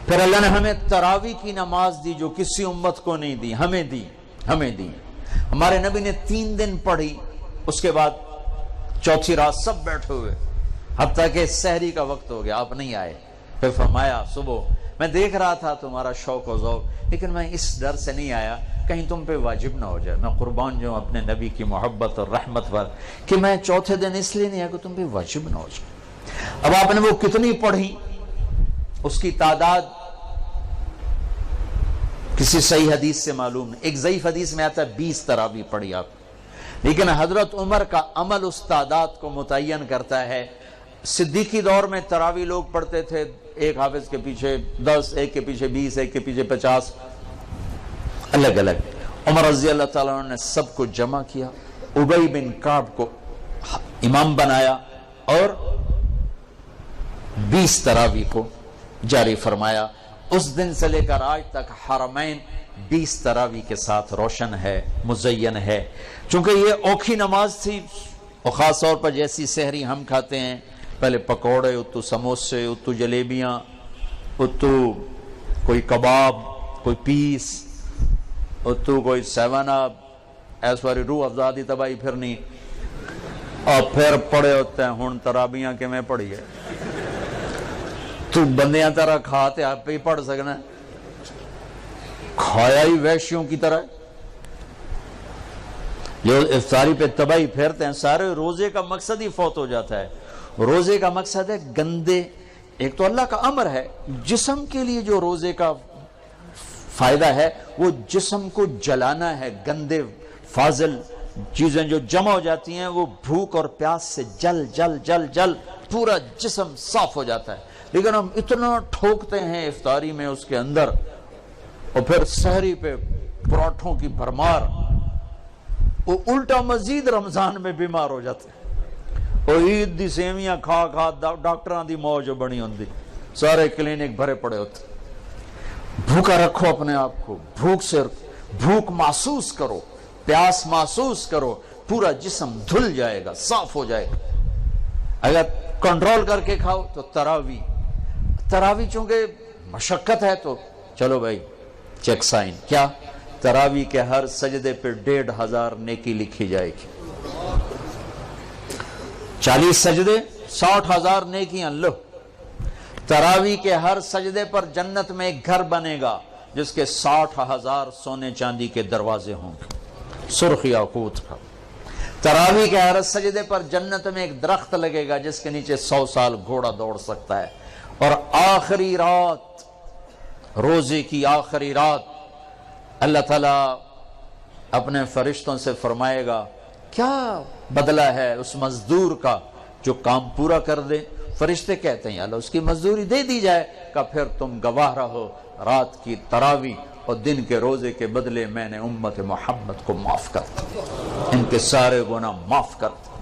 پھر اللہ نے ہمیں تراویح کی نماز دی جو کسی امت کو نہیں دی، ہمیں دی، ہمیں دی۔ ہمارے نبی نے 3 دن پڑھی، اس کے بعد چوتھی رات سب بیٹھے ہوئے، حتیٰ کہ سحری کا وقت ہو گیا، آپ نہیں آئے۔ پھر فرمایا صبح میں دیکھ رہا تھا تمہارا شوق و ذوق، لیکن میں اس ڈر سے نہیں آیا کہیں تم پہ واجب نہ ہو جائے۔ میں قربان جو اپنے نبی کی محبت اور رحمت پر کہ میں چوتھے دن اس لیے نہیں آیا کہ تم پہ واجب نہ ہو جائے۔ اب آپ نے وہ کتنی پڑھی، اس کی تعداد کسی صحیح حدیث سے معلوم نہیں، ایک ضعیف حدیث میں آتا ہے 20 تراویح پڑھی آپ، لیکن حضرت عمر کا عمل اس تعداد کو متعین کرتا ہے۔ صدیقی دور میں تراویح لوگ پڑھتے تھے، ایک حافظ کے پیچھے 10، ایک کے پیچھے 20، ایک کے پیچھے 50، الگ الگ۔ عمر رضی اللہ تعالیٰ عنہ نے سب کو جمع کیا، ابی بن کعب کو امام بنایا اور 20 تراویح کو جاری فرمایا۔ اس دن سے لے کر آج تک حرمین 20 تراویح کے ساتھ روشن ہے، مزین ہے۔ چونکہ یہ اوکھی نماز تھی، اور خاص طور پر جیسی سحری ہم کھاتے ہیں، پہلے پکوڑے، اتو سموسے، اتو جلیبیاں، اتو کوئی کباب، کوئی پیس، اتو کوئی 7 اپ، ایسواری روح افزادی تباہی پھرنی، اور پھر پڑے ہوتے ہیں ہن ترابیاں کے میں پڑھی ہے تو بندیاں طرح کھاتے آپ پہ ہی پڑھ سکنا، کھایا ہی ویشیوں کی طرح۔ جو افطاری پہ تباہی پھیرتے ہیں، سارے روزے کا مقصد ہی فوت ہو جاتا ہے۔ روزے کا مقصد ہے گندے، ایک تو اللہ کا امر ہے، جسم کے لیے جو روزے کا فائدہ ہے وہ جسم کو جلانا ہے، گندے فاضل چیزیں جو جمع ہو جاتی ہیں وہ بھوک اور پیاس سے جل جل جل جل پورا جسم صاف ہو جاتا ہے۔ لیکن ہم اتنا ٹھوکتے ہیں افطاری میں اس کے اندر، اور پھر سحری پہ پراٹھوں کی بھرمار، وہ الٹا مزید رمضان میں بیمار ہو جاتے ہیں۔ اور عید دی سیویاں کھا کھا ڈاکٹراں دی موج بنی ہوندی، سارے کلینک بھرے پڑے ہوتے۔ بھوکا رکھو اپنے آپ کو، بھوک محسوس کرو، پیاس محسوس کرو، پورا جسم دھل جائے گا، صاف ہو جائے گا۔ اگر کنٹرول کر کے کھاؤ تو تراویح چونکہ مشقت ہے تو چلو بھائی چیک سائن، کیا تراویح کے ہر سجدے پہ 1500 نیکی لکھی جائے گی، 40 سجدے 60,000 نیکیاں لو۔ تراویح کے ہر سجدے پر جنت میں ایک گھر بنے گا جس کے 60,000 سونے چاندی کے دروازے ہوں گے، سرخ یاقوت کا۔ تراویح کے ہر سجدے پر جنت میں ایک درخت لگے گا جس کے نیچے 100 سال گھوڑا دوڑ سکتا ہے۔ اور آخری رات، روزے کی آخری رات، اللہ تعالیٰ اپنے فرشتوں سے فرمائے گا کیا بدلہ ہے اس مزدور کا جو کام پورا کر دے؟ فرشتے کہتے ہیں یا اللہ اس کی مزدوری دے دی جائے، کہ پھر تم گواہ رہو رات کی تراویح اور دن کے روزے کے بدلے میں نے امت محمد کو معاف کر دیا، ان کے سارے گناہ معاف کر دیا۔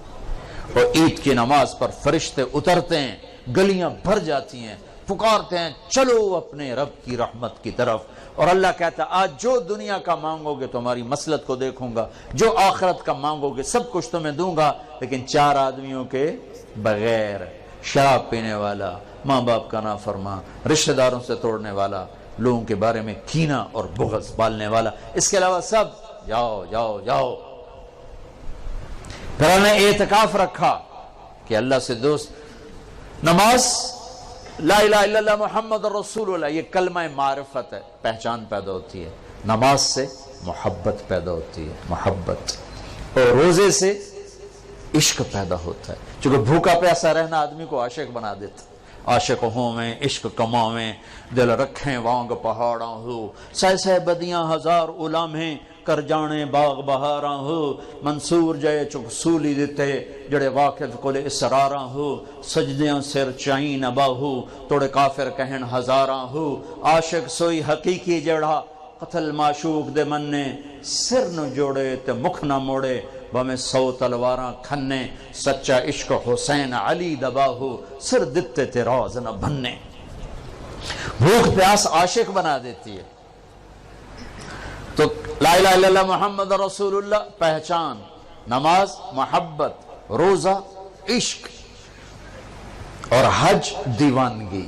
اور عید کی نماز پر فرشتے اترتے ہیں، گلیاں بھر جاتی ہیں، پکارتے ہیں چلو اپنے رب کی رحمت کی طرف۔ اور اللہ کہتا ہے آج جو دنیا کا مانگو گے تمہاری مسلط کو دیکھوں گا، جو آخرت کا مانگو گے سب کچھ تمہیں دوں گا، لیکن 4 آدمیوں کے بغیر، شراب پینے والا، ماں باپ کا نافرمان، رشتہ داروں سے توڑنے والا، لوگوں کے بارے میں کینہ اور بغض پالنے والا، اس کے علاوہ سب جاؤ جاؤ جاؤ۔ پھر انہوں نے اعتکاف رکھا کہ اللہ سے دوست، نماز، لا الہ الا اللہ محمد رسول اللہ، یہ کلمہ معرفت ہے، پہچان پیدا ہوتی ہے، نماز سے محبت پیدا ہوتی ہے، محبت، اور روزے سے عشق پیدا ہوتا ہے، چونکہ بھوکا پیاسا رہنا آدمی کو عاشق بنا دیتا ہے۔ عاشق ہوویں عشق کماویں، دل رکھیں وانگ پہاڑاں ہو، سہ سہ بدیاں ہزار علامیں، کر جانے باغ بہاراں ہو، منصور جائے چک سولی دیتے جڑے واقف کل اسراراں ہو، سجدیاں سر چائیں نباہو توڑے کافر کہن ہزاراں ہو، عاشق سوئی حقیقی جڑا قتل معشوق دے مننے، سر نہ جوڑے تے مکھ نہ موڑے، بہمیں 100 تلواراں کھنے، سچا عشق حسین علی دباہو، سر دتے تے راز نہ بھنے۔ بھوک پیاس عاشق بنا دیتی ہے۔ تو لا الہ الا اللہ محمد رسول اللہ پہچان، نماز محبت، روزہ عشق، اور حج دیوانگی۔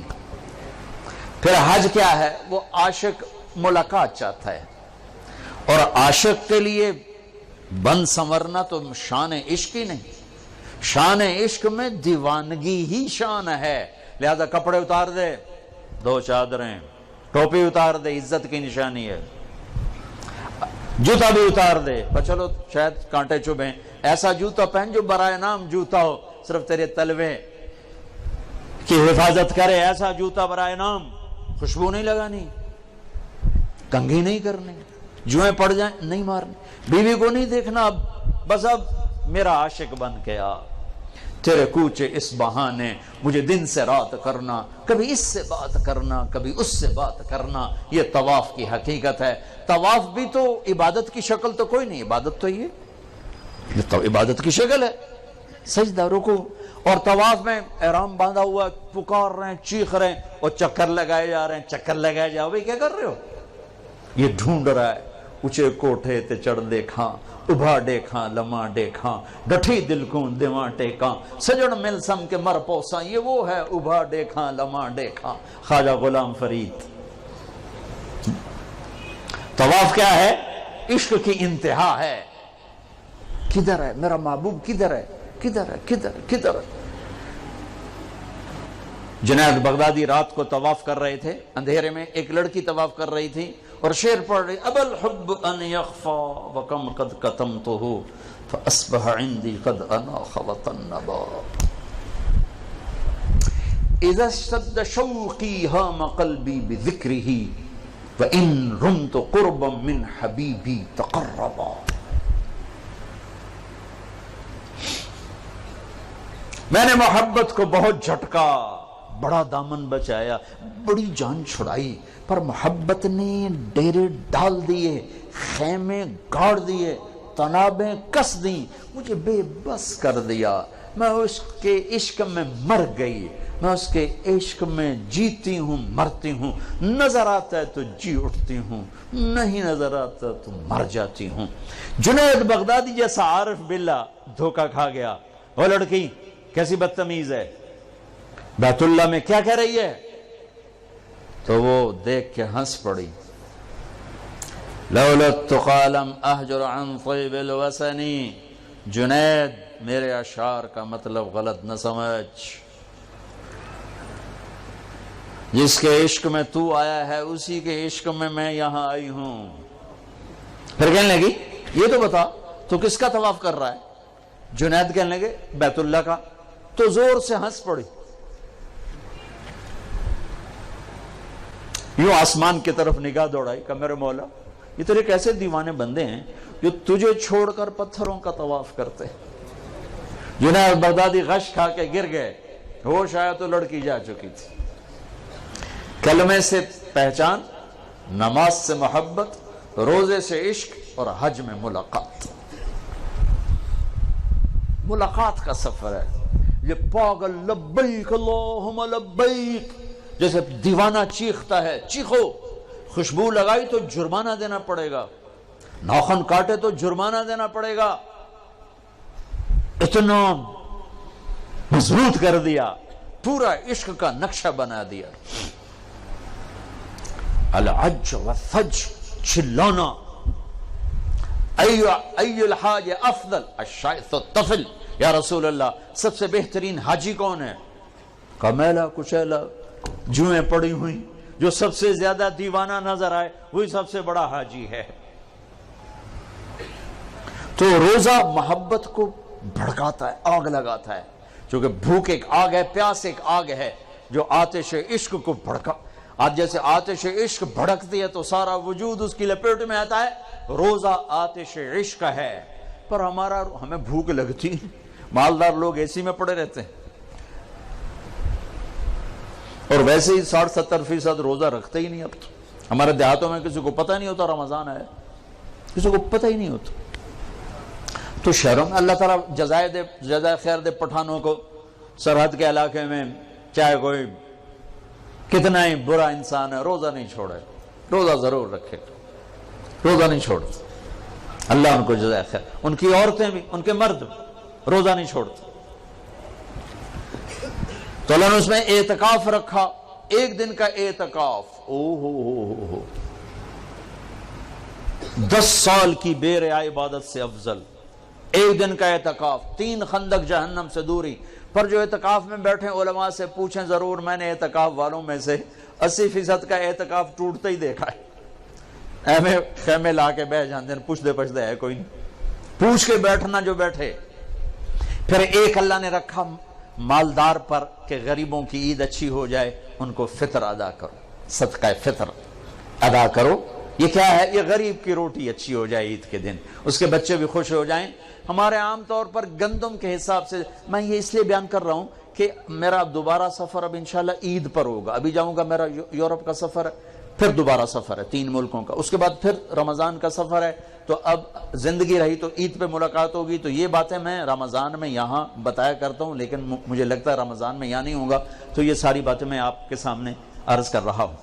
پھر حج کیا ہے؟ وہ عاشق ملاقات چاہتا ہے، اور عاشق کے لیے بند سنورنا تو شان عشق ہی نہیں، شان عشق میں دیوانگی ہی شان ہے. لہذا کپڑے اتار دے، 2 چادریں، ٹوپی اتار دے، عزت کی نشانی ہے، جوتا بھی اتار دے، پر چلو شاید کانٹے چبھیں، ایسا جوتا پہن جو برائے نام جوتا ہو، صرف تیرے تلوے کی حفاظت کرے، ایسا جوتا برائے نام، خوشبو نہیں لگانی، کنگھی نہیں کرنی، جوئیں پڑ جائیں نہیں مارنی، بیوی کو نہیں دیکھنا، بس اب میرا عاشق بن کے آ، تیرے کوچے اس بہانے مجھے دن سے رات کرنا، کبھی اس سے بات کرنا، کبھی اس سے بات کرنا. یہ طواف کی حقیقت ہے. طواف بھی تو عبادت کی شکل تو کوئی نہیں، عبادت تو یہ تو عبادت کی شکل ہے، سجدہ، رکوع. اور طواف میں احرام باندھا ہوا، پکار رہے ہیں، چیخ رہے ہیں، اور چکر لگائے جا رہے ہیں، چکر لگائے جاؤ. بھائی کیا کر رہے ہو؟ یہ ڈھونڈ رہا ہے، اچھے کوٹھے تے چڑھ دیکھاں، ابھا دیکھاں، لمحہ دیکھاں، ڈٹھی دل کو دیواں ٹیکاں، سجن مل سم کے مر پوساں. یہ وہ ہے ابھا دیکھاں، لمحہ دیکھاں، خواجہ غلام فرید. طواف کیا ہے؟ عشق کی انتہا ہے. کدھر ہے میرا محبوب؟ کدھر ہے؟ کدھر ہے؟ کدھر ہے؟ کدھر ہے؟ جنید بغدادی رات کو طواف کر رہے تھے، اندھیرے میں ایک لڑکی طواف کر رہی تھی اور شعر پڑھ رہی، اب الحب ان یخفا وکم قد کتمتہ فاصبح عندی قد اناخ وطنبا اذا اشتد شوقی ہام قلبی بذکرہ وان رمت قربا من حبیبی تقربا. میں نے محبت کو بہت جھٹکا، بڑا دامن بچایا، بڑی جان چھڑائی، پر محبت نے ڈیرے ڈال دیے، خیمے گاڑ دیے، تنابیں کس دیں، مجھے بے بس کر دیا. میں اس کے عشق میں مر گئی، میں اس کے عشق میں جیتی ہوں، مرتی ہوں. نظر آتا ہے تو جی اٹھتی ہوں، نہیں نظر آتا تو مر جاتی ہوں. جنید بغدادی جیسا عارف باللہ دھوکہ کھا گیا. وہ لڑکی کیسی بدتمیز ہے، بیت اللہ میں کیا کہہ رہی ہے؟ تو وہ دیکھ کے ہنس پڑی. لولا التقى لم احجر عن طيب الوسن. جنید میرے اشعار کا مطلب غلط نہ سمجھ، جس کے عشق میں تو آیا ہے اسی کے عشق میں میں یہاں آئی ہوں. پھر کہنے لگی یہ تو بتا تو کس کا طواف کر رہا ہے؟ جنید کہنے لگے بیت اللہ کا. تو زور سے ہنس پڑی. یوں آسمان کی طرف نگاہ دوڑائی کہ میرے مولا یہ تیرے کیسے دیوانے بندے ہیں جو تجھے چھوڑ کر پتھروں کا طواف کرتے ہیں. جنید بغدادی غش کھا کے گر گئے، ہوش آیا تو لڑکی جا چکی تھی. کلمے سے پہچان، نماز سے محبت، روزے سے عشق اور حج میں ملاقات. ملاقات کا سفر ہے یہ. پاگل لبیک اللہم لبیک جیسے دیوانہ چیختا ہے، چیخو. خوشبو لگائی تو جرمانہ دینا پڑے گا، ناخن کاٹے تو جرمانہ دینا پڑے گا. اتنا مضبوط کر دیا، پورا عشق کا نقشہ بنا دیا. العج والثج، چلانا. ای الحاج افضل الشائث الطفل. یا رسول اللہ سب سے بہترین حاجی کون ہے؟ کمیلا کچیلا جوئیں پڑی ہوئی، جو سب سے زیادہ دیوانہ نظر آئے وہی سب سے بڑا حاجی ہے. تو روزہ محبت کو بھڑکاتا ہے، آگ لگاتا ہے. چونکہ بھوک ایک آگ ہے، پیاس ایک آگ ہے جو آتش عشق کو بھڑکا. آج جیسے آتش عشق بھڑکتی ہے تو سارا وجود اس کی لپیٹ میں آتا ہے. روزہ آتش عشق ہے. پر ہمیں بھوک لگتی، مالدار لوگ اے سی میں پڑے رہتے ہیں، اور ویسے ہی 60-70% روزہ رکھتے ہی نہیں. اب تو ہمارے دیہاتوں میں کسی کو پتہ نہیں ہوتا رمضان ہے، کسی کو پتہ ہی نہیں ہوتا. تو شہروں میں اللہ تعالیٰ جزائے خیر دے پٹھانوں کو. سرحد کے علاقے میں چاہے کوئی کتنا ہی برا انسان ہے، روزہ نہیں چھوڑے، روزہ ضرور رکھے، روزہ نہیں چھوڑتے. اللہ ان کو جزائے خیر. ان کی عورتیں بھی، ان کے مرد روزہ نہیں چھوڑتے. تو اللہ نے اس میں اعتکاف رکھا. ایک دن کا اعتکاف 10 سال کی بے ریا عبادت سے افضل. ایک دن کا اعتکاف، 3 خندق جہنم سے دوری. پر جو اعتکاف میں بیٹھے علماء سے پوچھیں ضرور، میں نے اعتکاف والوں میں سے 80% کا اعتکاف ٹوٹتا ہی دیکھا ہے. ایویں خیمے لا کے بیٹھ جاندے ہیں، پوچھ دے ہے کوئی نہیں. پوچھ کے بیٹھنا جو بیٹھے. پھر ایک اللہ نے رکھا مالدار پر کہ غریبوں کی عید اچھی ہو جائے، ان کو فطر ادا کرو، صدقہ فطر ادا کرو. یہ کیا ہے؟ یہ غریب کی روٹی اچھی ہو جائے عید کے دن، اس کے بچے بھی خوش ہو جائیں. ہمارے عام طور پر گندم کے حساب سے، میں یہ اس لیے بیان کر رہا ہوں کہ میرا دوبارہ سفر اب انشاءاللہ عید پر ہوگا. ابھی جاؤں گا، میرا یورپ کا سفر ہے، پھر دوبارہ سفر ہے 3 ملکوں کا، اس کے بعد پھر رمضان کا سفر ہے. تو اب زندگی رہی تو عید پہ ملاقات ہوگی. تو یہ باتیں میں رمضان میں یہاں بتایا کرتا ہوں، لیکن مجھے لگتا ہے رمضان میں یہاں نہیں ہوں گا. تو یہ ساری باتیں میں آپ کے سامنے عرض کر رہا ہوں.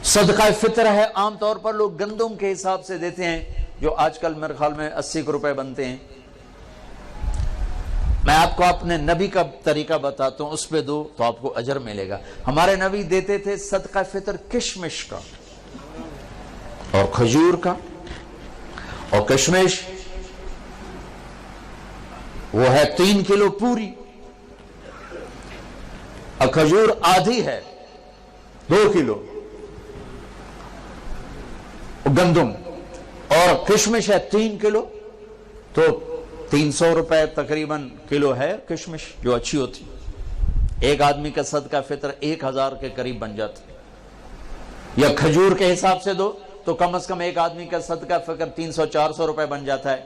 صدقہ فطر ہے، عام طور پر لوگ گندم کے حساب سے دیتے ہیں، جو آج کل میرے خیال میں 80 روپے بنتے ہیں. میں آپ کو اپنے نبی کا طریقہ بتاتا ہوں، اس پہ دو تو آپ کو اجر ملے گا. ہمارے نبی دیتے تھے صدقہ فطر کشمش کا اور کھجور کا. اور کشمش وہ ہے 3 کلو پوری، اور کھجور آدھی ہے 2 کلو گندم، اور کشمش ہے 3 کلو. تو 300 روپے تقریباً کلو ہے کشمش، جو اچھی ہوتی. ایک آدمی کا صدقہ فطر 1000 کے قریب بن جاتا. یا کھجور کے حساب سے دو تو کم از کم ایک آدمی کا صدقہ فطر 300-400 روپے بن جاتا ہے.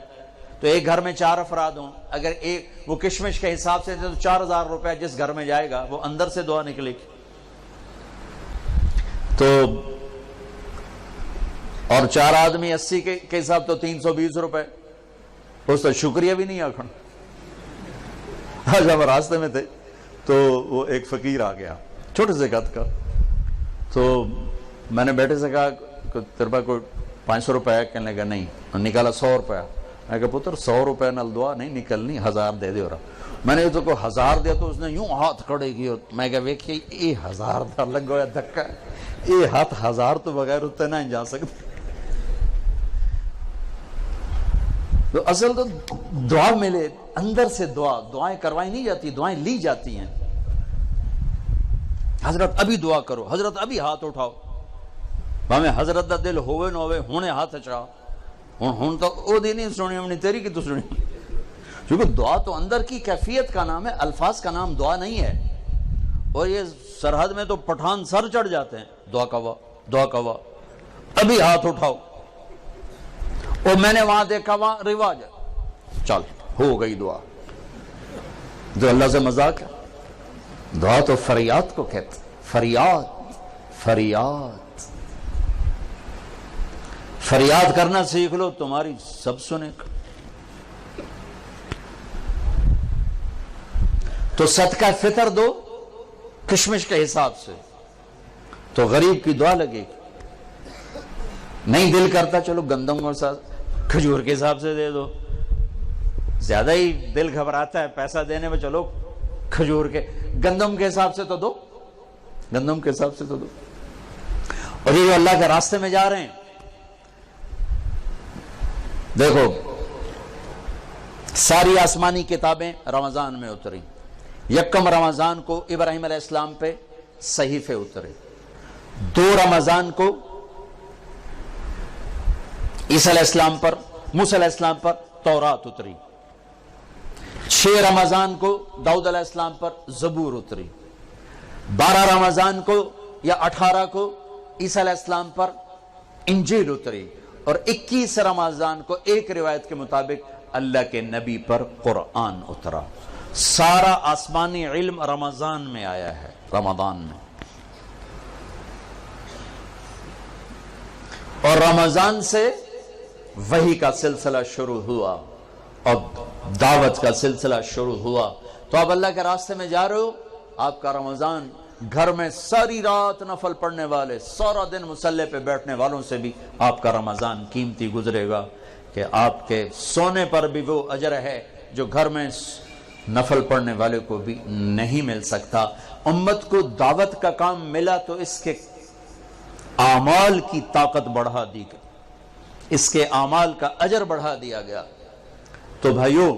تو ایک گھر میں 4 افراد ہوں، اگر وہ کشمش کے حساب سے دے تو 4000 روپے جس گھر میں جائے گا وہ اندر سے دعا نکلے گی. تو اور 4 آدمی 80 کے حساب تو 320 روپے. اس تو شکریہ بھی نہیں آکھن. آج ہم راستے میں تھے تو وہ ایک فقیر آ گیا چھوٹے سے قد کا. تو میں نے بیٹے سے کہا تیرے پاس کوئی 500 روپے ہے؟ کہنے لگا نہیں. نکالا 100 روپے. میں کہا پتر 100 روپے نال دعا نہیں نکلنی، 1000 دے دے. میں نے تو کوئی 1000 دیا تو اس نے یوں ہاتھ کھڑے کیے. میں کہا ویکھیے یہ 1000 دا لگا ہوا دھکا، یہ ہاتھ 1000 تو بغیر اتنے نہ جا سکتے. تو اصل تو دعا ملے اندر سے. دعائیں کروائی نہیں جاتی، دعائیں لی جاتی ہیں. حضرت ابھی دعا کرو، حضرت ابھی ہاتھ اٹھاؤ. ہمیں حضرت دا دل ہوئے نہ ہوئے ہونے ہاتھ اچھا. ہوں تو وہ دی نہیں سنی ہم نے تیری کی تو سنی. کیونکہ دعا تو اندر کی کیفیت کا نام ہے، الفاظ کا نام دعا نہیں ہے. اور یہ سرحد میں تو پٹھان سر چڑھ جاتے ہیں، دعا کوا دعا کوا، ابھی ہاتھ اٹھاؤ. اور میں نے وہاں دیکھا وہاں رواج ہے، چل ہو گئی دعا. جو اللہ سے مذاق ہے. دعا تو فریاد کو کہتے، فریاد فریاد فریاد کرنا سیکھ لو، تمہاری سب سنے گا. تو صدقہ فطر دو کشمش کے حساب سے تو غریب کی دعا لگے گی. نہیں دل کرتا چلو گندم اور ساتھ کھجور کے حساب سے دے دو. زیادہ ہی دل گھبراتا ہے پیسہ دینے میں، چلو کھجور کے گندم کے حساب سے تو دو، گندم کے حساب سے تو دو. اور یہ جو اللہ کے راستے میں جا رہے ہیں، دیکھو ساری آسمانی کتابیں رمضان میں اتری. یکم رمضان کو ابراہیم علیہ السلام پہ صحیفے اترے. 2 رمضان کو عیسیٰ علیہ السلام پر، موسیٰ علیہ السلام پر تورات اتری. 6 رمضان کو داؤد علیہ السلام پر زبور اتری. 12 رمضان کو یا 18 کو عیسیٰ علیہ السلام پر انجیل اتری. اور 21 رمضان کو ایک روایت کے مطابق اللہ کے نبی پر قرآن اترا. سارا آسمانی علم رمضان میں آیا ہے، رمضان میں. اور رمضان سے وحی کا سلسلہ شروع ہوا اور دعوت کا سلسلہ شروع ہوا. تو آپ اللہ کے راستے میں جا رہے ہو، آپ کا رمضان گھر میں ساری رات نفل پڑھنے والے، سارا دن مصلی پہ بیٹھنے والوں سے بھی آپ کا رمضان قیمتی گزرے گا. کہ آپ کے سونے پر بھی وہ اجر ہے جو گھر میں نفل پڑھنے والے کو بھی نہیں مل سکتا۔ امت کو دعوت کا کام ملا تو اس کے اعمال کی طاقت بڑھا دی گئی، اس کے اعمال کا اجر بڑھا دیا گیا۔ تو بھائیو،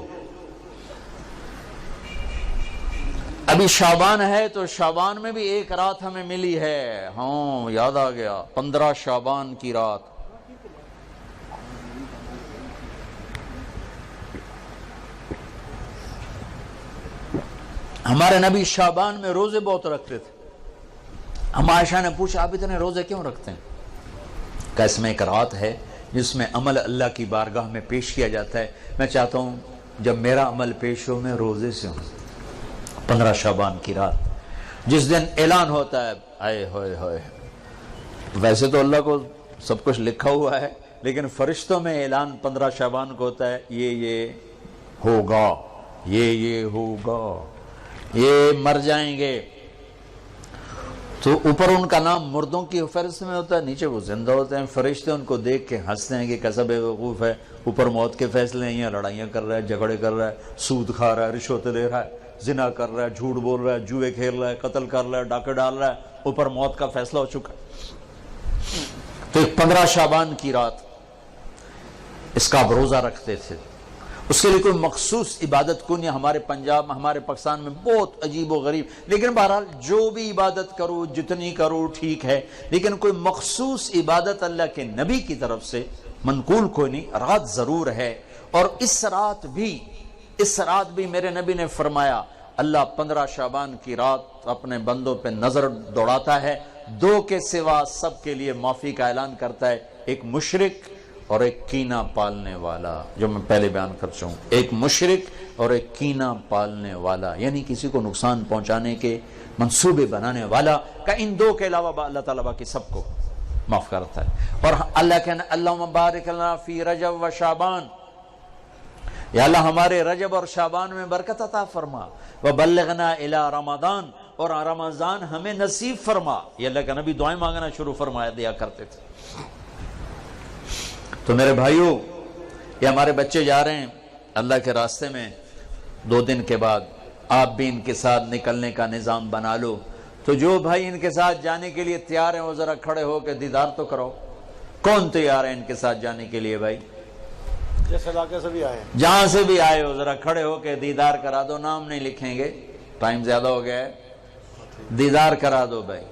ابھی شعبان ہے تو شعبان میں بھی ایک رات ہمیں ملی ہے، ہاں یاد آ گیا، 15 شعبان کی رات۔ ہمارے نبی شعبان میں روزے بہت رکھتے تھے۔ ہم عائشہ نے پوچھا آپ اتنے روزے کیوں رکھتے ہیں؟ کہ اس میں ایک رات ہے جس میں عمل اللہ کی بارگاہ میں پیش کیا جاتا ہے، میں چاہتا ہوں جب میرا عمل پیش ہو میں روزے سے ہوں۔ 15 شعبان کی رات جس دن اعلان ہوتا ہے، آئے ہوئے ہوئے، ویسے تو اللہ کو سب کچھ لکھا ہوا ہے لیکن فرشتوں میں اعلان 15 شعبان کو ہوتا ہے، یہ ہوگا، یہ ہوگا، یہ مر جائیں گے۔ تو اوپر ان کا نام مردوں کی فہرست میں ہوتا ہے، نیچے وہ زندہ ہوتے ہیں، فرشتے ان کو دیکھ کے ہنستے ہیں کہ کیسا بے وقوف ہے، اوپر موت کے فیصلے ہیں، لڑائیاں کر رہا ہے، جھگڑے کر رہا ہے، سود کھا رہا ہے، رشوت دے رہا ہے، زنا کر رہا ہے، جھوٹ بول رہا ہے، جوئے کھیل رہا ہے، قتل کر رہا ہے، ڈاکے ڈال رہا ہے، اوپر موت کا فیصلہ ہو چکا ہے۔ تو ایک 15 شعبان کی رات اس کا آپ روزہ رکھتے تھے، اس کے لیے کوئی مخصوص عبادت کو نہیں۔ ہمارے پنجاب، ہمارے پاکستان میں بہت عجیب و غریب، لیکن بہرحال جو بھی عبادت کرو جتنی کرو ٹھیک ہے، لیکن کوئی مخصوص عبادت اللہ کے نبی کی طرف سے منقول کوئی نہیں۔ رات ضرور ہے، اور اس رات بھی میرے نبی نے فرمایا اللہ 15 شعبان کی رات اپنے بندوں پہ نظر دوڑاتا ہے، 2 کے سوا سب کے لیے معافی کا اعلان کرتا ہے، ایک مشرک اور ایک کینہ پالنے والا، جو میں پہلے بیان کر چکا ہوں، ایک مشرک اور ایک کینہ پالنے والا، یعنی کسی کو نقصان پہنچانے کے منصوبے بنانے والا، کہ ان 2 کے علاوہ اللہ تعالیٰ باقی سب کو معاف کرتا ہے۔ اور اللہ کہنا اللہم بارک لنا فی رجب و شعبان، یا اللہ ہمارے رجب اور شعبان میں برکت عطا فرما، وبلغنا الی رمضان، اور رمضان ہمیں نصیب فرما۔ یہ اللہ کا نبی دعائیں مانگنا شروع فرمایا دیا کرتے تھے۔ تو میرے بھائیوں، یہ ہمارے بچے جا رہے ہیں اللہ کے راستے میں، 2 دن کے بعد آپ بھی ان کے ساتھ نکلنے کا نظام بنا لو۔ تو جو بھائی ان کے ساتھ جانے کے لیے تیار ہیں وہ ذرا کھڑے ہو کے دیدار تو کرو۔ کون تیار ہے ان کے ساتھ جانے کے لیے بھائی؟ جس علاقے سے بھی آئے، جہاں سے بھی آئے ہو ذرا کھڑے ہو کے دیدار کرا دو۔ نام نہیں لکھیں گے، ٹائم زیادہ ہو گیا ہے، دیدار کرا دو بھائی۔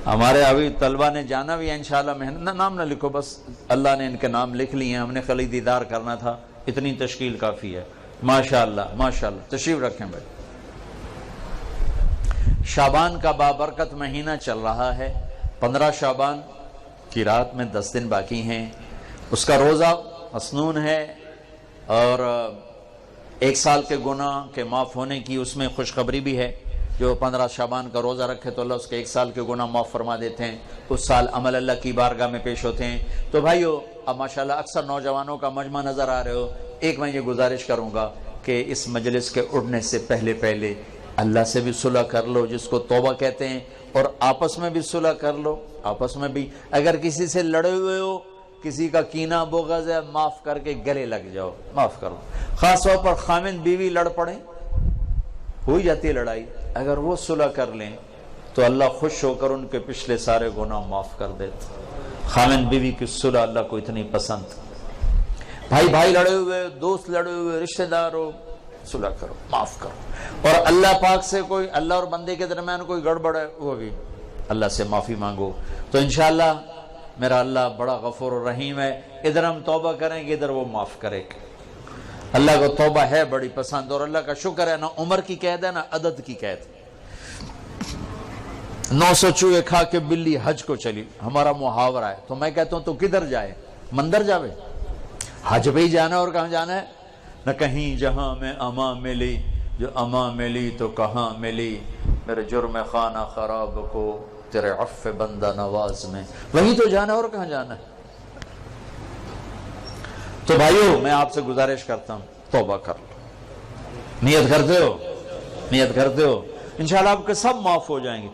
ہمارے ابھی طلبہ نے جانا بھی ہے انشاءاللہ، محنت، نام نہ لکھو، بس اللہ نے ان کے نام لکھ لیے ہیں، ہم نے خالی دیدار کرنا تھا، اتنی تشکیل کافی ہے۔ ماشاءاللہ ماشاءاللہ، تشریف رکھیں بھائی۔ شعبان کا بابرکت مہینہ چل رہا ہے، 15 شعبان کی رات میں 10 دن باقی ہیں، اس کا روزہ مسنون ہے، اور 1 سال کے گناہ کے معاف ہونے کی اس میں خوشخبری بھی ہے۔ جو 15 شعبان کا روزہ رکھے تو اللہ اس کے 1 سال کے گناہ معاف فرما دیتے ہیں، اس سال عمل اللہ کی بارگاہ میں پیش ہوتے ہیں۔ تو بھائیو، اب ماشاءاللہ اکثر نوجوانوں کا مجمع نظر آ رہے ہو، ایک میں یہ گزارش کروں گا کہ اس مجلس کے اٹھنے سے پہلے اللہ سے بھی صلح کر لو، جس کو توبہ کہتے ہیں، اور آپس میں بھی صلح کر لو۔ آپس میں بھی اگر کسی سے لڑے ہوئے ہو، کسی کا کینہ بغض ہے، معاف کر کے گلے لگ جاؤ، معاف کرو۔ خاص طور پر خامن بیوی لڑ پڑے، ہو ہی جاتی ہے لڑائی، اگر وہ صلح کر لیں تو اللہ خوش ہو کر ان کے پچھلے سارے گناہ معاف کر دیتے۔ خامن بیوی کی صلح اللہ کو اتنی پسند۔ بھائی لڑے ہوئے، دوست لڑے ہوئے، رشتہ دار ہو، صلح کرو، معاف کرو۔ اور اللہ پاک سے کوئی، اللہ اور بندے کے درمیان کوئی گڑبڑ ہے، وہ بھی اللہ سے معافی مانگو۔ تو انشاءاللہ میرا اللہ بڑا غفور و رحیم ہے، ادھر ہم توبہ کریں گے، ادھر وہ معاف کرے گا۔ اللہ کو توبہ ہے بڑی پسند، اور اللہ کا شکر ہے، نہ عمر کی قید ہے نہ عدد کی قید۔ 900 چوہے کھا کے بلی حج کو چلی، ہمارا محاورہ ہے۔ تو میں کہتا ہوں تو کدھر جائے؟ مندر جاوے؟ حج پہ ہی جانا ہے، اور کہاں جانا ہے؟ نہ کہیں جہاں میں اما ملی، جو اما ملی تو کہاں ملی، میرے جرم خانہ خراب کو تیرے عفو بندہ نواز میں، وہی تو جانا ہے، اور کہاں جانا ہے؟ تو بھائیو، میں آپ سے گزارش کرتا ہوں توبہ کر لو۔ نیت کرتے ہو انشاءاللہ آپ کے سب معاف ہو جائیں گے۔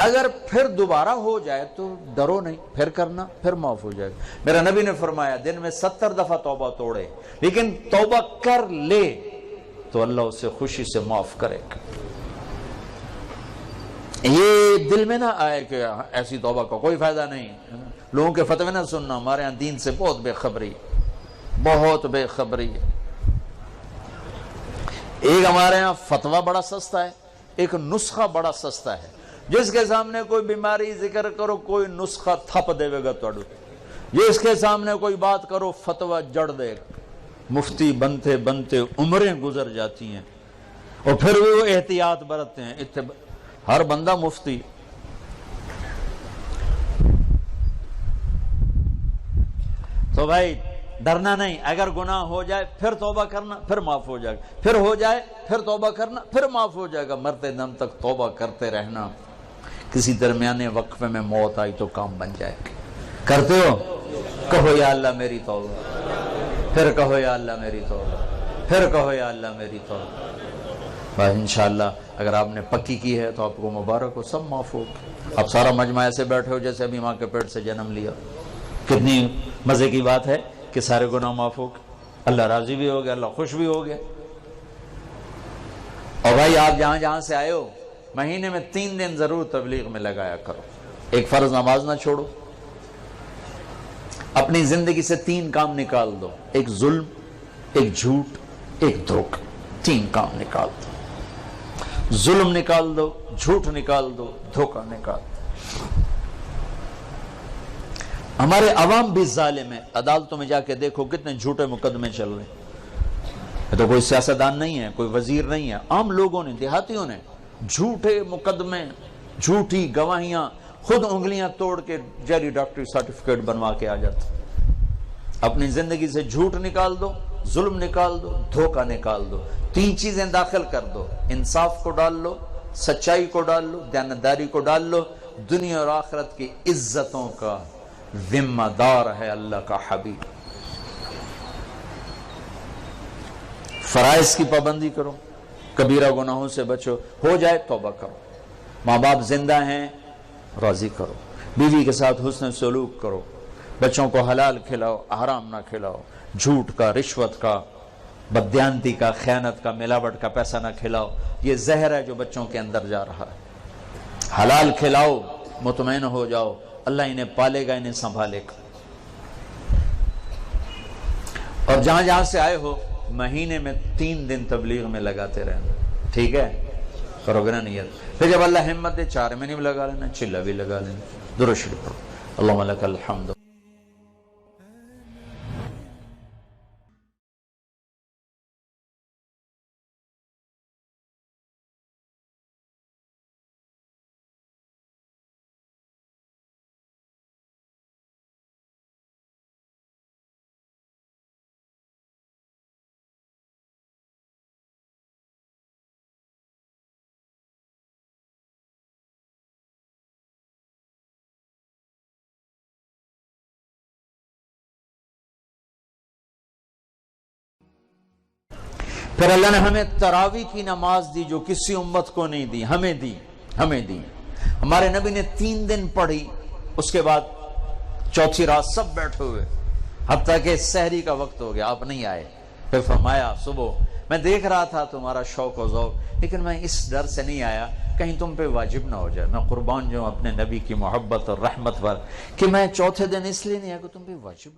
اگر پھر دوبارہ ہو جائے تو ڈرو نہیں، پھر کرنا، پھر معاف ہو جائے گا۔ میرا نبی نے فرمایا دن میں 70 دفعہ توبہ توڑے، لیکن توبہ کر لے تو اللہ اسے خوشی سے معاف کرے گا۔ یہ دل میں نہ آئے کہ ایسی توبہ کا کوئی فائدہ نہیں، لوگوں کے فتوے نہ سننا، ہمارے ہاں دین سے بہت بے خبری، بہت بے خبری ہے۔ ایک ہمارے ہاں فتویٰ بڑا سستا ہے، ایک نسخہ بڑا سستا ہے، جس کے سامنے کوئی بیماری ذکر کرو کوئی نسخہ تھپ دے گا توڑو، جس کے سامنے کوئی بات کرو فتویٰ جڑ دے گا۔ مفتی بنتے بنتے عمریں گزر جاتی ہیں اور پھر بھی وہ احتیاط برتتے ہیں، ہر بندہ مفتی۔ تو بھائی ڈرنا نہیں، اگر گناہ ہو جائے پھر توبہ کرنا، پھر معاف ہو جائے گا، پھر ہو جائے پھر توبہ کرنا، پھر معاف ہو جائے گا، مرتے دم تک توبہ کرتے رہنا۔ کسی درمیانے وقفے میں موت آئی تو کام بن جائے گا۔ کرتے ہو؟ کہو یا اللہ میری توبہ، پھر کہو یا اللہ میری توبہ، پھر کہو یا اللہ میری توبہ۔ بس انشاءاللہ اگر آپ نے پکی کی ہے تو آپ کو مبارک ہو، سب معاف ہو۔ آپ سارا مجمع ایسے بیٹھے ہو جیسے ابھی ماں کے پیٹ سے جنم لیا۔ کتنی مزے کی بات ہے کہ سارے گناہ معاف ہو گئے، اللہ راضی بھی ہو گیا، اللہ خوش بھی ہو گیا۔ اور بھائی آپ جہاں جہاں سے آئے ہو مہینے میں 3 دن ضرور تبلیغ میں لگایا کرو۔ ایک فرض نماز نہ چھوڑو، اپنی زندگی سے 3 کام نکال دو، ایک ظلم، ایک جھوٹ، ایک دھوکہ، 3 کام نکال دو۔ ظلم نکال دو، جھوٹ نکال دو، دھوکہ نکال دو۔ ہمارے عوام بھی ظالم ہیں، عدالتوں میں جا کے دیکھو کتنے جھوٹے مقدمے چل رہے ہیں۔ یہ تو کوئی سیاستدان نہیں ہے، کوئی وزیر نہیں ہے، عام لوگوں نے، دیہاتیوں نے جھوٹے مقدمے، جھوٹی گواہیاں، خود انگلیاں توڑ کے جعلی ڈاکٹری سرٹیفکیٹ بنوا کے آ جاتے۔ اپنی زندگی سے جھوٹ نکال دو، ظلم نکال دو، دھوکہ نکال دو، 3 چیزیں داخل کر دو، انصاف کو ڈال لو، سچائی کو ڈال لو، دیانتداری کو ڈال لو۔ دنیا اور آخرت کی عزتوں کا ذمہ دار ہے اللہ کا حبیب۔ فرائض کی پابندی کرو، کبیرہ گناہوں سے بچو، ہو جائے توبہ کرو، ماں باپ زندہ ہیں راضی کرو، بیوی کے ساتھ حسن سلوک کرو، بچوں کو حلال کھلاؤ، حرام نہ کھلاؤ، جھوٹ کا، رشوت کا، بددیانتی کا، خیانت کا، ملاوٹ کا پیسہ نہ کھلاؤ، یہ زہر ہے جو بچوں کے اندر جا رہا ہے۔ حلال کھلاؤ، مطمئن ہو جاؤ، اللہ انہیں پالے گا، انہیں سنبھالے گا۔ اور جہاں جہاں سے آئے ہو مہینے میں 3 دن تبلیغ میں لگاتے رہنا، ٹھیک ہے؟ کرو گے نا نیت، پھر جب اللہ ہمت دے 4 مہینے بھی لگا لینا، چلہ بھی لگا لینا۔ درود شریف پڑھو، اللہم لک الحمد۔ پھر اللہ نے ہمیں تراویح کی نماز دی جو کسی امت کو نہیں دی، ہمیں دی، ہمیں دی۔ ہمارے نبی نے 3 دن پڑھی، اس کے بعد چوتھی رات سب بیٹھے ہوئے، حتیٰ کہ سحری کا وقت ہو گیا، آپ نہیں آئے۔ پھر فرمایا صبح میں دیکھ رہا تھا تمہارا شوق و ذوق، لیکن میں اس ڈر سے نہیں آیا کہیں تم پہ واجب نہ ہو جائے۔ میں قربان جو اپنے نبی کی محبت اور رحمت پر کہ میں چوتھے دن اس لیے نہیں آیا کہ تم پہ واجب نہ